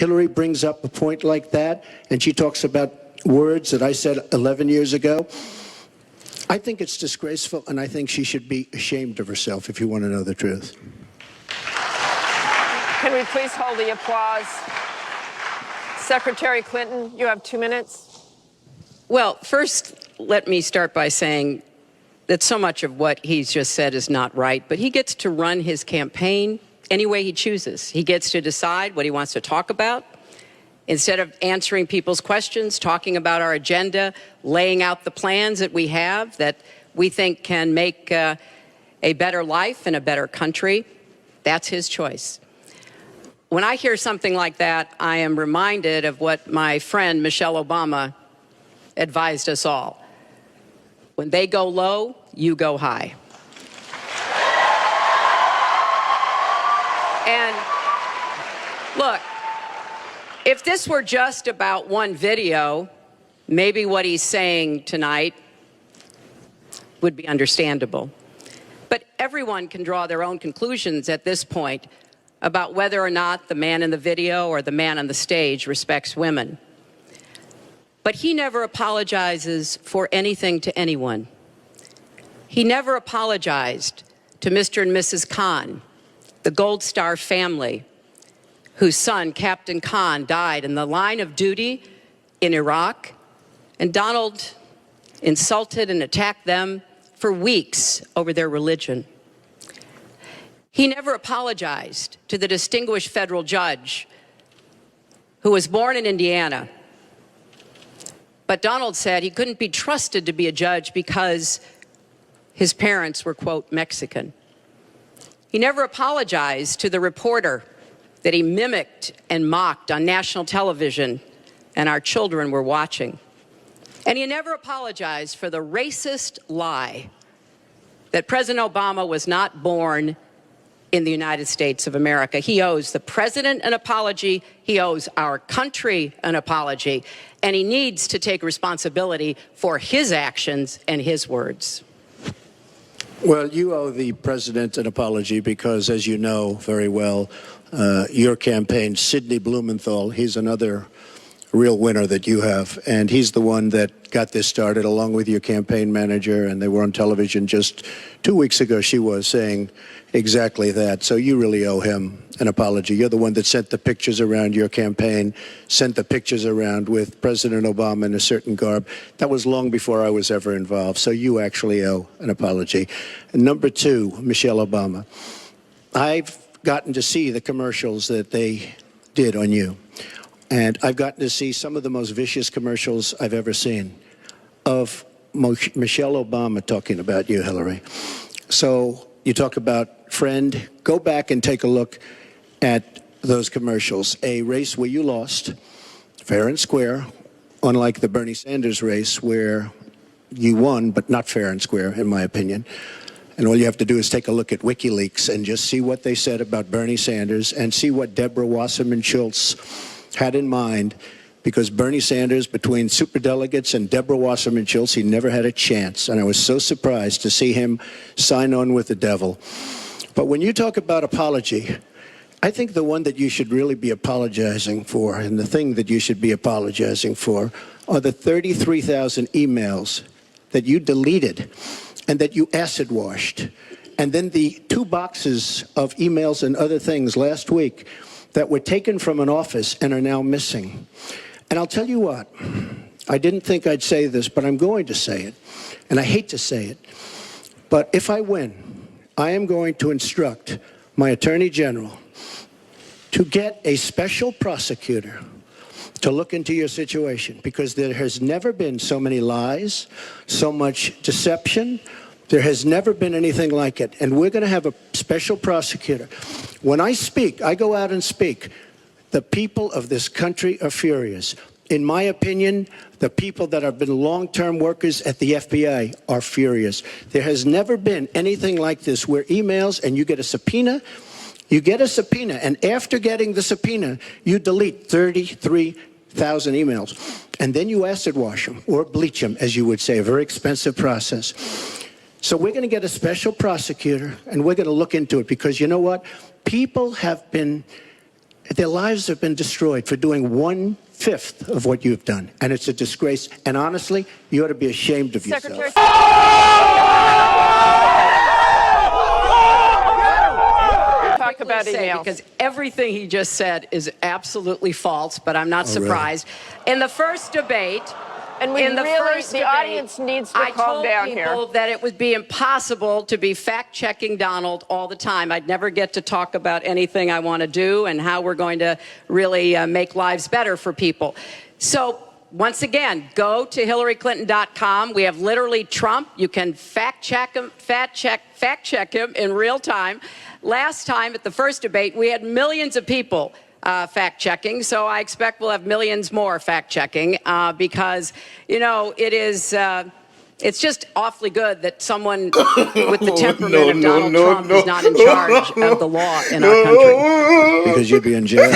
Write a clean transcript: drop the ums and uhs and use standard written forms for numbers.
Hillary brings up a point like that, and she talks about words that I said 11 years ago. I think it's disgraceful, and I think she should be ashamed of herself, if you want to know the truth. Can we please hold the applause? Secretary Clinton, you have 2 minutes. Well, first, let me start by saying that so much of what he's just said is not right, but he gets to run his campaign any way he chooses. He gets to decide what he wants to talk about. Instead of answering people's questions, talking about our agenda, laying out the plans that we have that we think can make a better life and a better country, that's his choice. When I hear something like that, I am reminded of what my friend Michelle Obama advised us all. When they go low, you go high. And look, if this were just about one video, maybe what he's saying tonight would be understandable. But everyone can draw their own conclusions at this point about whether or not the man in the video or the man on the stage respects women. But he never apologizes for anything to anyone. He never apologized to Mr. and Mrs. Khan, the Gold Star family, whose son, Captain Khan, died in the line of duty in Iraq, and Donald insulted and attacked them for weeks over their religion. He never apologized to the distinguished federal judge who was born in Indiana. But Donald said he couldn't be trusted to be a judge because his parents were, quote, Mexican. He never apologized to the reporter that he mimicked and mocked on national television and our children were watching. And he never apologized for the racist lie that President Obama was not born in the United States of America. He owes the president an apology, he owes our country an apology, and he needs to take responsibility for his actions and his words. Well, you owe the president an apology because, as you know very well, your campaign, Sidney Blumenthal, he's another real winner that you have, and he's the one that got this started along with your campaign manager, and they were on television just 2 weeks ago. She was saying exactly that, so you really owe him an apology. You're the one that sent the pictures around your campaign, sent the pictures around with President Obama in a certain garb. That was long before I was ever involved, so you actually owe an apology. And number two, Michelle Obama, I've gotten to see the commercials that they did on you. And I've gotten to see some of the most vicious commercials I've ever seen of Michelle Obama talking about you, Hillary. So you talk about friend, go back and take a look at those commercials. A race where you lost, fair and square, unlike the Bernie Sanders race where you won, but not fair and square, in my opinion. And all you have to do is take a look at WikiLeaks and just see what they said about Bernie Sanders and see what Deborah Wasserman Schultz had in mind, because Bernie Sanders, between superdelegates and Deborah Wasserman Schultz, he never had a chance. And I was so surprised to see him sign on with the devil. But when you talk about apology, I think the one that you should really be apologizing for, and the thing that you should be apologizing for, are the 33,000 emails that you deleted and that you acid washed. And then the 2 boxes of emails and other things last week that were taken from an office and are now missing. And I'll tell you what, I didn't think I'd say this, but I'm going to say it, and I hate to say it, but if I win, I am going to instruct my Attorney General to get a special prosecutor to look into your situation, because there has never been so many lies, so much deception. There has never been anything like it, and we're going to have a special prosecutor. When I speak, I go out and speak. The people of this country are furious. In my opinion, the people that have been long-term workers at the FBI are furious. There has never been anything like this, where emails and you get a subpoena, and after getting the subpoena, you delete 33,000 emails, and then you acid wash them, or bleach them, as you would say, a very expensive process. So we're going to get a special prosecutor, and we're going to look into it, because you know what? People have been Their lives have been destroyed for doing 1/5 of what you've done. And it's a disgrace. And honestly, you ought to be ashamed of yourself. Secretary. Talk about emails. Because everything he just said is absolutely false, but I'm not surprised. Really? In the first debate, And the audience needs to calm down here. I told people that it would be impossible to be fact-checking Donald all the time. I'd never get to talk about anything I want to do and how we're going to really make lives better for people. So once again, go to HillaryClinton.com. We have literally Trump. You can fact check him in real time. Last time at the first debate, we had millions of people fact-checking, so I expect we'll have millions more fact-checking because, you know, it's just awfully good that someone with the temperament of Donald Trump is not in charge of the law in our country. Because you'd be in jail.